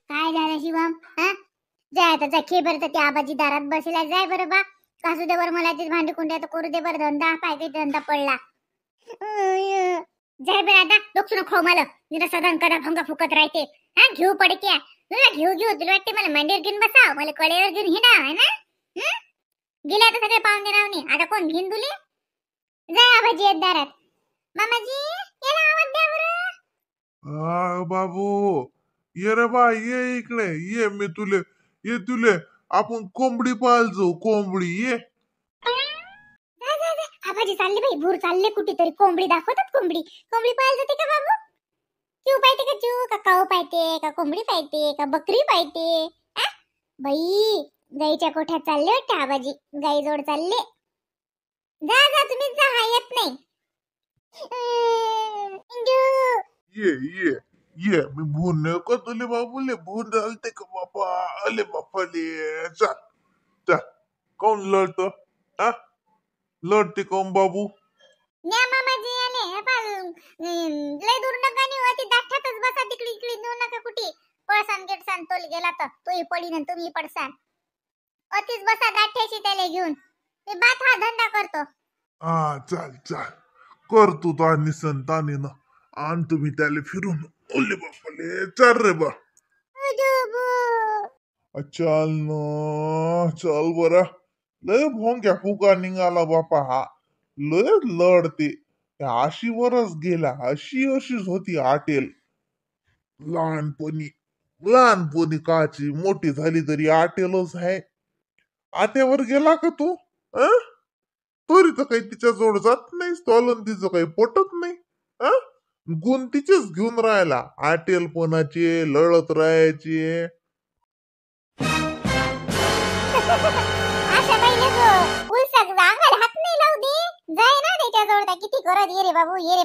काय झालं शिवम? जाय आता जा, खे बरं त्या आबाजी दारात बसला. जाय बरं बा, कासू दे बरं मला ते भांडी कुंड्या तर करू दे बरं. धंदा पाय काही धंदा पडला. जाय बरं आता, डोकसू नको मला. निरा सदन कदा भंगा फुकत राहते. घेऊ पडे क्या तुला? घेऊ तुला वाटते मला मांडीवर घेऊन बसाव, मला कडेवर घेऊन हिंडा आहे ना? गेले आता सगळे पाहुणे रावणे, आता कोण घेऊन तुले? जाय आबाजी आहेत दारात. मामाजी याला आवाज द्या बरं. बाबू ये रे बा, ये इकडे ये. मी तुले आपण कोंबडी पाहायला जाऊ. कोंबडी ये. आबाजी चालले बाई, भूर चालले कुठेतरी. कोंबडी दाखवतात. कोंबडी पाहायला जाते का बाबू? चिव पाहते का? चिव का काऊ पाहते का? कोंबडी पाहते का? बकरी पाहते? बाई गाईच्या कोठ्यात चालले वाटते आबाजी. गाई जोड चालले. जा तुम्ही जा, हा येत नाही. ये मी भून का तुले बाबूले? भून चालते का बापा? अले बापाले. चल कोण लढतो? लढते कोण बाबू? न्या मामाजी आले. लय दूर नका नेऊ, ती दाठातच बसा. तिकडे इकडे नेऊ नका कुठे. पळसान गेटसान तोल गेला तर तोही पडीन आणि तुम्ही पडसान. अतीच बसा दाठ्याशी त्याला घेऊन. मी बात हा धंदा करतो. चल करतो तानी संतानी ना. आण तुम्ही त्याला फिरून. ओले बापाले चल रे बा. चल न चल बरा. लय भोंग्या फुका निघाला बापा हा. लय लढते. अशी वरच गेला. अशीच होती आटेल. लहानपणी काची, मोठी झाली तरी आटेलच आहे. आट्यावर गेला का तू? तरी तर काही तिच्या जोड जात नाही. तोलन तिचं काही पटत नाही. गुण तिचेच घेऊन राहिला. आटेलपणाचे, लढत राहायचे. हात नाही लावू दे. जाय ना त्याच्या जोड. किती करत ये रे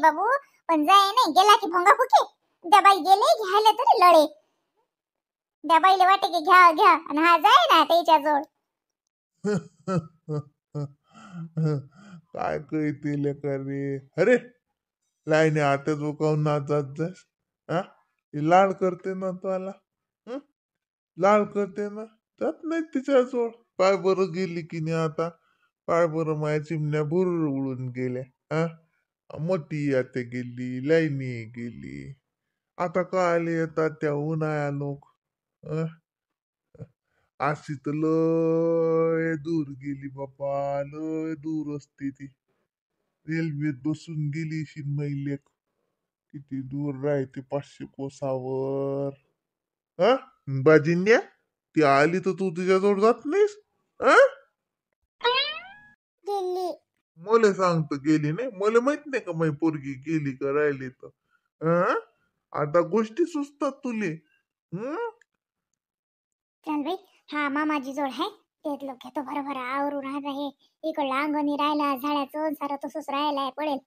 बाबू. पण जाय नाही. गेला की भोंगा फुके. त्या बाई गेले घ्यायला तरी लढे. त्या बाईला वाटे की घ्या आणि हा जाय ना त्याच्या जोड. काय कळते का रे? अरे लाईने आता जो काऊन ना जास. लाड करते ना तुला. लाड करते ना. जात नाही तिच्या जोड. पाय बरं गेली की नाही आता. पाय बरं माझ्या चिमण्या भुर उडून गेल्या. मोठी आता गेली. लाईनी गेली. आता काय येतात त्या उन्हाळ्या लोक. अशी तर लय दूर गेली बापा. लय दूर असते ती. रेल्वेत बसून गेली शिनमैलेक. किती दूर राहते? 500 कोसावर. बाजिंद्या ती आली तर तू तिच्याजवळ जात नाहीस? मला सांगतो गेली नाही. मला माहित नाही का माझी पोरगी गेली का राहिली तर. आता गोष्टी सुचतात तुले. चल बाई, हा मामाजी जोड आहे. तेच लोक घेतो बरोबर आवरून राहत आहे. इकडला अंगणी राहिला, झाडाचं सारा तसंच राहिलाय. पडेल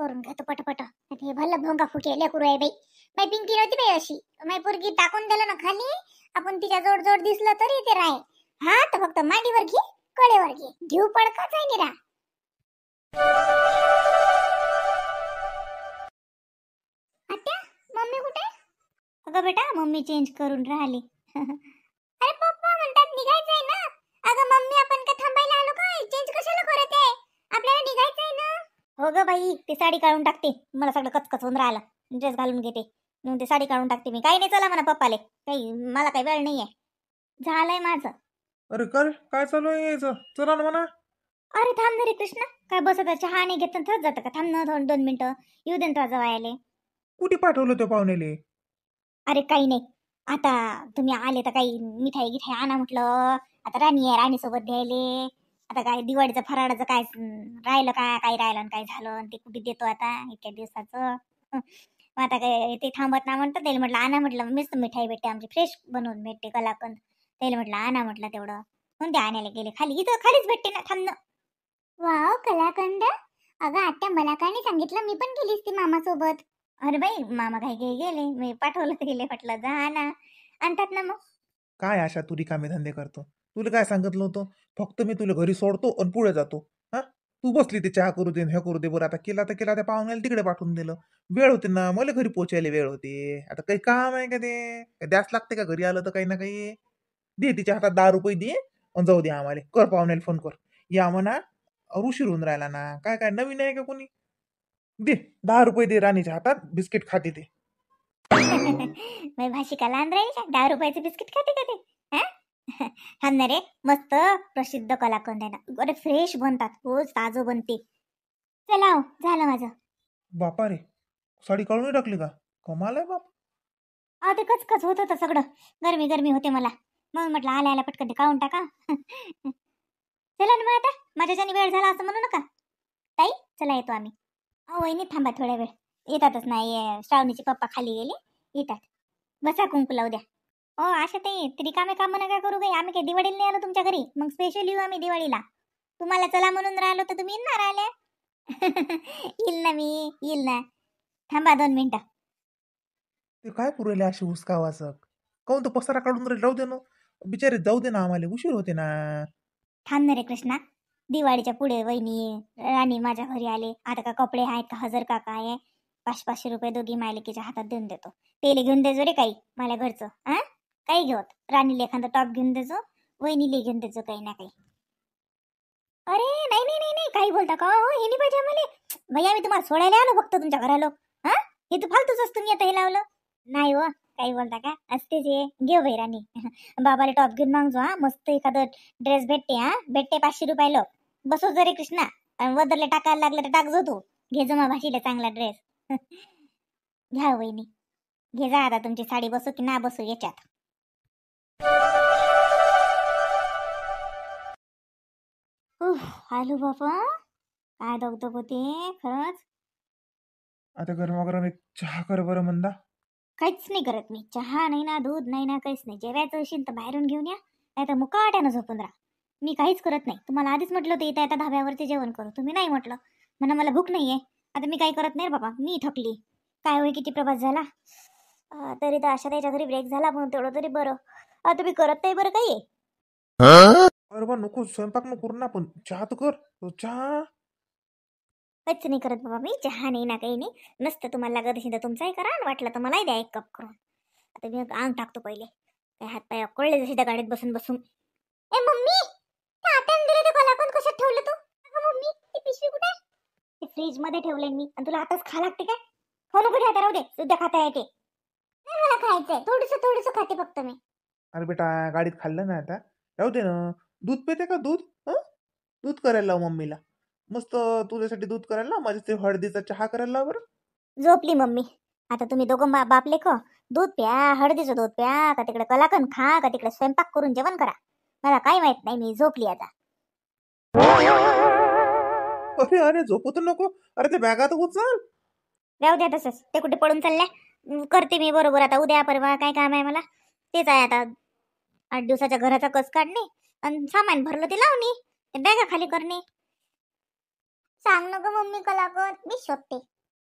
करून घेतो पटपट. हे भलं भोंगा फुके लेकरू आहे बाई. बाई पिंकी नव्हती बाई अशी. माई पोरगी टाकून दिलं ना खाली. आपण तिच्या जोड दिसलं तरी ते राहे. हा तर फक्त मांडीवर घे, कडेवर घे. घेऊ पडकाच आहे निरा. आत्या मम्मी कुठे? अगं बेटा मम्मी चेंज करून राहिली. अरे पप्पा म्हणतात निघायचंय ना. अगं मम्मी आपण का थांबायला आलो काय? चेंज कशाला करत आहे? आपल्याला निघायचंय ना. हो ग बाई, ती साडी काढून टाकते. मला सगळं कचकच होऊन राहिलं. ड्रेस घालून घेते. मग ते साडी काढून टाकते मी. काही नाही, चला म्हणा पप्पाले. काही मला काही वेळ नाहीये. झालंय माझं. अरे काय चालू आहे यायचं? चला ना म्हणा. अरे थांब रे कृष्णा. काय बसत चहा नाही घेत थच जातं का? थांब ना 2 मिनिटं. येऊ दे ना जवळ. कुठे पाठवलं त्या पाहुणेले? अरे काही नाही. आता तुम्ही आले तर काही मिठाई गिठाई आणा म्हटलं. आता राणी आहे, राणीसोबत द्यायले. आता काय दिवाळीचं फराळाचं काय राहिलं काय राहिलं आणि काय झालं ते कुठे देतो आता इतक्या दिवसाचं. मग आता काय ते थांबत ना म्हणतं. त्याला म्हटलं आणा म्हटलं. मीच मिठाई भेटते आमची फ्रेश बनवून भेटते कलाकंद. त्याला म्हटलं आणा म्हटलं तेवढं. म्हणून ते आणायला गेले खाली. इथं खालीच भेटते ना, थांब ना. वाव कलाकंद. अगं आत्या मला काय नाही सांगितलं. मी पण गेलीस ती मामासोबत. अरे बाई मामा काही गेले. मी पाठवलं गेले म्हटलं जा ना. आणतात ना मग. काय अशा तू रिकामे धंदे करतो? तुला काय सांगितलं होतं? फक्त मी तुला घरी सोडतो आणि पुढे जातो. तू बसली ते चहा करू दे हे करू दे. बरं आता केला तर केला, त्या पाहुण्याला तिकडे पाठवून दिलं. वेळ होते ना, मला घरी पोचायला वेळ होते. आता काही काम आहे का ते? काय द्यास लागते का घरी आलं तर काही ना काही? दे तिच्या हातात 10 रुपये दे आणि जाऊ दे आम्हाला. कर पाहुण्याला फोन कर, या म्हणा. उशीर होऊन राहिला ना. काय काय नवीन आहे का कोणी? दे 10 रुपये दे राणीच्या हातात, बिस्किट खाते ते. मी भाषी का लहान राहील का 10 रुपयाचे बिस्किट खाते का ते? हा ना रे, मस्त प्रसिद्ध कलाकंद आहे ना, अरे फ्रेश बनतात, रोज ताजं बनते. चला हो, झालं माझं. बापा रे, साडी काढून टाकली का? कमाल आहे बाप. अहो ते कचकच होत होतं सगळं, गरमी गरमी होते मला, म्हणून म्हटलं आल्या आल्या पटकन ते काढून टाका. चला ना मग आता, माझ्याच्याने वेळ झाला असं म्हणू नका. ताई चला येतो आम्ही. अहो वहिनी थांबा थोड्या वेळ, येतातच नाही, श्रावणीचे पप्पा खाली गेले, येतात. बसा कुंकू लावू द्या. हो आशा ताई, तरी कामे काम नका करू काही, आम्ही काही दिवाळीला नाही आलो तुमच्या घरी, मग स्पेशल येऊ आम्ही दिवाळीला. तुम्हाला चला म्हणून राहिलो तर तुम्ही येणार आल्या. येईल ना मी, येईल ना, थांबा 2 मिनिटं. ते काय पुरेले अशी हुसकावासक? काऊन तो पसारा काढून राहू दे ना, बिचारे जाऊ दे ना, आम्हाला उशीर होते ना. थांब ना रे कृष्णा, दिवाळीच्या पुढे वहिनी राणी माझ्या घरी आले, आता का कपडे आहेत का हजार का काय आहे, 500-500 रुपये दोघी मायलेकीच्या हातात देऊन देतो. तेले घेऊन देजो रे काही मला घरचं, हा काही घेऊत, राणीला एखादा टॉप घेऊन देजो, वहिनीला घेऊन देजो काही ना काही. अरे नाही नाही नाही नाही, काही बोलता का हो, हे नाही पाहिजे आम्हाला. भैया मी तुम्हाला सोडायला आलो फक्त तुमच्या घरालो. हा हे तू फालतूच असतो, मी आता हे लावलं नाही हो, काही बोलता का, असतेच हे घेऊ बाई राणी. बाबाला टॉप घेऊन मागजो, हा मस्त एखादं ड्रेस भेटते, हा भेटते 500 रुपयाला. बसो जरे कृष्णा, आणि वदरले टाकायला लागलं तर टाकजो तू, घे जो मा भाषीला चांगला ड्रेस. घ्या हो वहिनी, घे जा आता तुमची साडी, बसू की ना बसू याच्यात. आलू बापा, काय दगदग होते खरंच. आता गरमागरम एक चहा कर बरं मंदा. काहीच नाही करत मी, चहा नाही ना दूध नाही ना काहीच नाही. जेवायचं असेल तर बाहेरून घेऊन या, नाही तर मुकाट्यानं झोपून राहा. मी काहीच करत नाही. तुम्हाला आधीच म्हटलं होतं इथं आता धाब्यावरती जेवण करू, तुम्ही नाही म्हटलं, म्हणा मला भूक नाहीये. आता मी काही करत नाही बाबा, मी थकली. काय होय किती प्रवास झाला, तरी तर अशा त्याच्या घरी ब्रेक झाला म्हणून तेवढं तरी बरं. तुम्ही करत नाही बरं काही. अरे बा नको, स्वयंपाक नको करू ना, पण चहा तर कर. चहा काहीच नाही करत बाबा मी, चहा नाही ना काही नाही. नसतं तुम्हाला लागत असेल तर तुमचाही करा, आणि वाटलं तर मलाही द्या 1 कप करून. आता मी अंग टाकतो पहिले, काय हात पाय कळले जसे त्या गाडीत बसून बसून. ए मम्मी, त्या आत्याने दिले ते कलाकंद कशात ठेवलं तू? अगं मम्मी, ती पिशवी कुठे आहे? ते फ्रीज मध्ये ठेवले मी, आणि तुला आताच खा लागते काय? खाऊ नको आता, राहू दे, उद्या खाता येते. नाही मला खायचंय, थोडंसं थोडंसं खाते फक्त मी. अरे बेटा, गाडीत खाल्लं ना आता, राहू दे ना. दूध पिते का दूध? दूध करायला लाव मम्मीला. मस्त तुझ्यासाठी दूध करायला लाव, माझ्या ते हळदीचा चहा करायला लाव बरं. झोपली मम्मी. आता तुम्ही दोघं बाप लेक दूध प्या, हळदीचं दूध प्या, का तिकडे कलाकंद खा, का तिकडे स्वयंपाक करून जेवण करा, मला काही माहित नाही, मी झोपली आता. अरे अरे, झोपू तर नको. अरे ते बॅगात उचल. राहू द्या तसंच, ते कुठे पडून चालल्या. करते मी बरोबर आता, उद्या परवा काय काम आहे मला, तेच आहे आता. 8 दिवसाच्या घराचा कस काढणे, आणि सामान भरलं ते लावणे, ते बॅगा खाली करणे. सांग ना ग मम्मी कलाकंद, मी शोधते.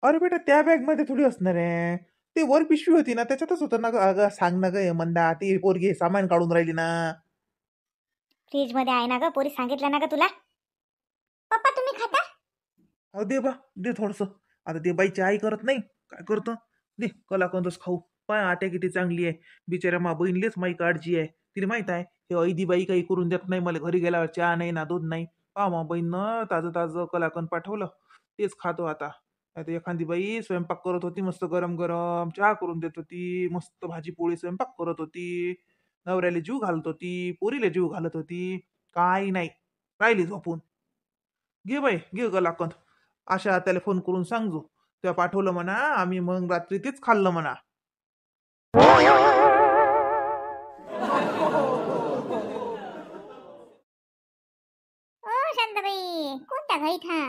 अरे बेटा, त्या बॅग मध्ये थोडी असणार आहे. ते वर पिशवी होती ना, त्याच्यातच होतं ना ग. अगं सांग ना ग हे मंदा, ती पोरगी सामान काढून राहिली ना. फ्रीज मध्ये आहे ना ग, पोरी सांगितलं ना ग तुला. पप्पा तुम्ही खाता? अहो दे बा, दे थोडस. आता ते बाईची आई करत नाही, काय करतो. दे कलाकंदच खाऊ. पाय आट्या किती चांगली आहे, बिचाऱ्या मा बहिणीलेच माई काळजी आहे. तिला माहित आहे हे ऐदी बाई काही करून देत नाही मला, घरी गेल्यावर चहा नाही ना दूध नाही. पा मा बहीणनं ताजं ताजं कलाकंद पाठवलं, तेच खातो आता. आता एखादी बाई स्वयंपाक करत होती, मस्त गरम गरम चहा करून देत होती, मस्त भाजी पोळी स्वयंपाक करत होती, नवऱ्याला जीव घालत होती, पोरीला जीव घालत होती. काही नाही, राहिली झोपून. घे बाई घे कलाकंद. आशा त्याला फोन करून सांगजो, त्या पाठवलं म्हणा, आम्ही मग रात्री तेच खाल्लं म्हणा. ओ शांताबाई, कोणत्या घाईत हा?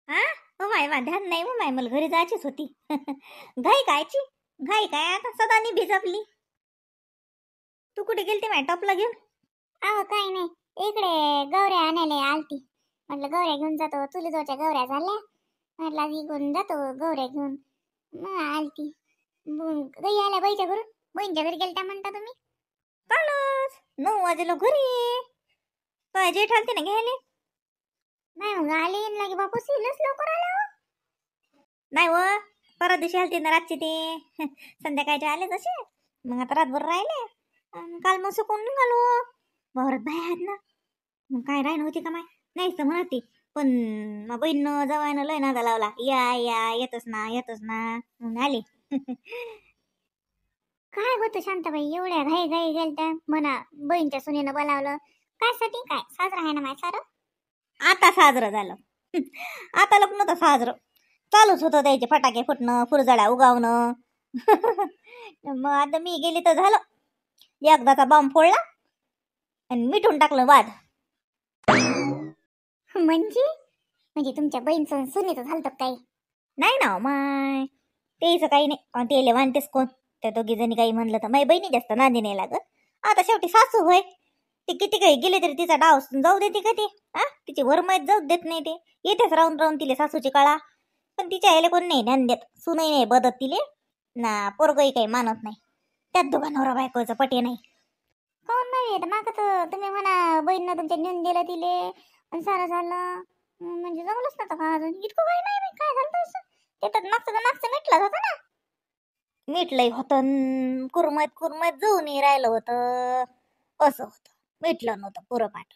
हा हो माय, ध्यान नाही हो माय, मला घरी जायचीच होती. घाई कायची घाई, काय आता सदानी भिजपली. तू कुठे गेलती माय टॉपला घेऊन? अहो काही नाही, इकडे गौऱ्या आणायला आलती, म्हटलं गौऱ्या घेऊन जातो, चुलीजवळच्या गौऱ्या झाल्या, म्हटलं आधी घेऊन जातो गौऱ्या घेऊन, मग आलती. गई आल्या बाईच्या घरून, बहीणच्या घरी गेलता म्हणता तुम्ही? कालच 9 वाजेला घरी, काय जेठ आलते ना घ्यायला. नाही मग आले येईन लागे बापू सिलच लवकर आले हो. नाही व परत दिवशी आलते ना रातची ते संध्याकाळचे आले तसे. मग आता रातभर राहिले अन् काल मग सुकून निघालो. वावरात बाय आहेत ना मग काय राही नव्हती का माय. नाहीच तर म्हणती पण मग बहीण जवायनं लय नादा लावला. या या येतच ना मग आले. काय होतं शांताबाई एवढ्या घाई घाई गेलत्या म्हणा बहीणच्या सुनेनं बोलावलं काय साठी काय साजरं आहे ना माय सारं. आता साजरं झालं. आता लग्न तर साजरं चालूच होतं द्यायचे फटाके फुटणं फुलझड्या उगावणं. मग आता मी गेली तर झालं एकदाचा बॉम्ब फोडला आणि मिटून टाकलं वाद. म्हणजे तुमच्या बहीणचं सुनीचं झालं काही नाही ना हो माय. तेच काही नाही ते वानतेस कोण त्या दोघी जणी काही म्हणलं तर माझी बहिणी जास्त नांदी नाही लागत. आता शेवटी सासू होय ती किती काही गेले तरी तिचा डाव जाऊ देते का ते. तिची वरमाईत जाऊ देत नाही ते. येतेच राहून राहून तिले सासूची कळा. पण तिच्या यायला कोण नाही ध्यान देत. सुनही नाही बदत तिले ना पोरगही काही मानत नाही. त्यात दोघा नवरा बायकोचं पटे नाही. कोण नाही माग तर तुम्ही म्हणा बहीणनं तुमच्या नेऊन दिलं तिले आणि सारं झालं म्हणजे जमलंच नव्हतं का अजून इतकं काही नाही काय झालं असं. ते तर मागचं मिटलं होतं ना. मिटलंय होतं कुरमत जाऊन राहिलं होतं असं होतं. मिटलं नव्हतं पुरं पाठ.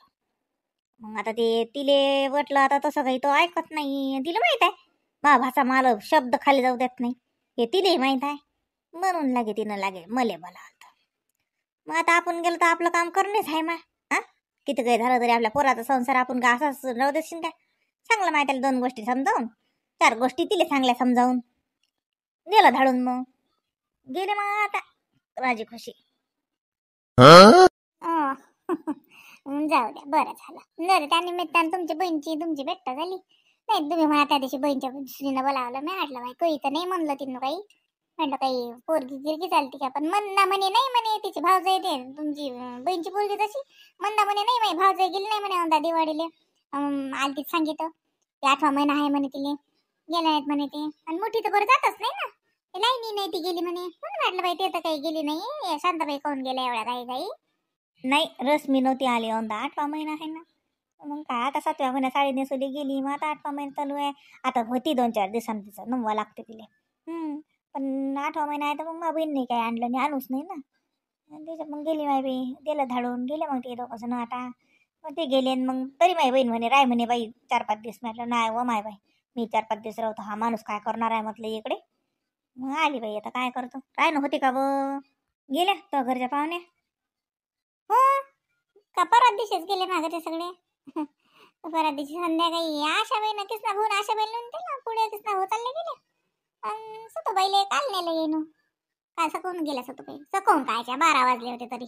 मग आता ते तिले वाटलं आता तसं काही तो ऐकत नाही. तिला माहित आहे मा भाषा मला शब्द खाली जाऊ देत नाही हे तिले माहित आहे. म्हणून लागे तिनं लागे मले बोला. मग आता आपण गेलो तर आपलं काम करणेच आहे मा. किती काही झालं तरी आपल्या पोराचा संसार आपण का असाच राहू देशील काय. चांगलं माहिती आहे 2 गोष्टी समजावून 4 गोष्टी तिले चांगल्या समजावून दिलं धाडून मग गेले मग आता राजी खुशी. जाऊ द्या बरं झालं जर त्या निमित्तानं तुमच्या तुमची भेट झाली. नाही तुम्ही म्हणा त्या दिवशी बहीणच्या सुनीनं बोलावलं मी म्हटलं बाई काही तर नाही म्हणलं तिनं काही. म्हटलं काही पोरगी गिरगी चालते का पण म्हणा म्हणे नाही म्हणे तिची भावजाई ते तुमची बहीणची पोरगी तशी म्हणा म्हणे नाही माही भावजाई गेली नाही म्हणे म्हणता दिवाळीले आलतीच सांगितलं ते 8वा महिना आहे म्हणे तिले गेल्या नाहीत म्हणे ते. आणि मोठी तर बरं जातच नाही ना. नाही ती गेली म्हणे म्हणून म्हटलं बाई ते तर काही गेली नाही. शांताबाई कोण गेल्या एवढ्या काही नाही रश्मी नव्हती आली 8वा महिना आहे ना. मग काय आता 7व्या महिन्यात साडी नेसवली गेली मग आता 8वा महिना चालू आहे. आता होती 2-4 दिवसांनी तिचं नमवा लागते तिले. पण 8वा महिना आहे तर मग माझ्या बहिणीने काही आणलं नाही आणूच नाही ना. त्याच्यात मग गेली माय बाई दिलं धाडून गेले मग ते दोघंजण आता. मग ते गेले मग तरी माझी बहीण म्हणे राय म्हणे बाई 4-5 दिवस. म्हटलं नाही व माय बाई मी 4-5 दिवस राहतो हा माणूस काय करणार आहे म्हटलं इकडे. मग आली बाई आता काय करतो राय न होती का व गेल्या तो घरच्या पाहुण्या. हो का परत दिवशीच गेले मागे ते सगळे. परत दिवशी संध्याकाळी आशाबाई नक्कीच ना भाऊन आशाबाई लिहून दिला पुढे किसना हो चालले गेले. सतोबाईले काल नेलं येईन काल सकून गेल्या सतोबाई सकून कायच्या 12 वाजले होते तरी.